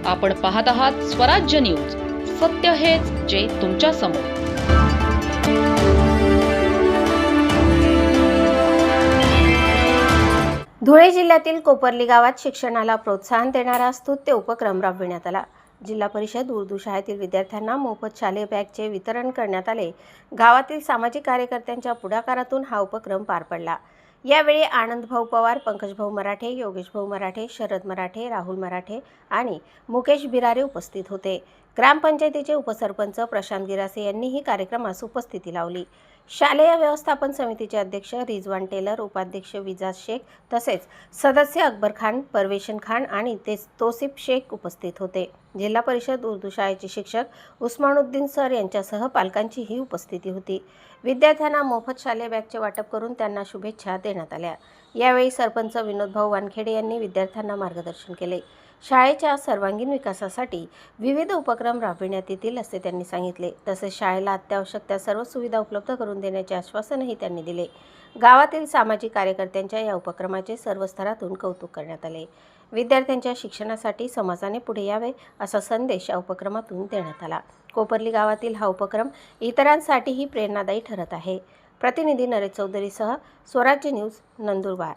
आपण पाहत आहात स्वराज्य न्यूज. सत्य हेच जे तुमच्या समोर. धुळे जिल्ह्यातील कोपर्ली गावात शिक्षणाला प्रोत्साहन देणारा स्तुत्य उपक्रम राबविण्यात आला. जिल्हा परिषद उर्दू शाळेतील विद्यार्थ्यांना मोफत शालेय बॅगचे वितरण करण्यात आले. गावातील सामाजिक कार्यकर्त्यांच्या पुढाकारातून हा उपक्रम पार पडला. यावेळी आनंदभाऊ पवार, पंकजभाऊ मराठे, योगेशभाऊ मराठे, शरद मराठे, राहुल मराठे आणि मुकेश बिरारे उपस्थित होते. ग्रामपंचायतीचे उपसरपंच प्रशांत गिरासे यांनीही कार्यक्रमास उपस्थिती लावली. शालेय व्यवस्थापन समितीचे अध्यक्ष रिजवान टेलर, उपाध्यक्ष विजाज शेख तसेच सदस्य अकबर खान, परवेशन खान आणि तोसिफ शेख उपस्थित होते. जिल्हा परिषद उर्दू शाळेचे शिक्षक उस्मानुद्दीन सर यांच्यासह पालकांचीही उपस्थिती होती. विद्यार्थ्यांना मोफत शालेय बॅगचे वाटप करून त्यांना शुभेच्छा देण्यात आल्या. यावेळी सरपंच विनोदभाऊ वानखेडे यांनी विद्यार्थ्यांना मार्गदर्शन केले. शाळेच्या सर्वांगीण विकासासाठी विविध उपक्रम राबविण्यात येतील असे त्यांनी सांगितले. तसेच शाळेला अत्यावश्यक त्या सर्व सुविधा उपलब्ध करून देण्याचे आश्वासनही त्यांनी दिले. गावातील सामाजिक कार्यकर्त्यांच्या या उपक्रमाचे सर्व स्तरातून कौतुक करण्यात आले. विद्यार्थ्यांच्या शिक्षणासाठी समाजाने पुढे यावे असा संदेश या उपक्रमातून देण्यात आला. कोपर्ली गावातील हा उपक्रम इतरांसाठीही प्रेरणादायी ठरत आहे. प्रतिनिधी नरेश चौधरीसह स्वराज्य न्यूज, नंदुरबार.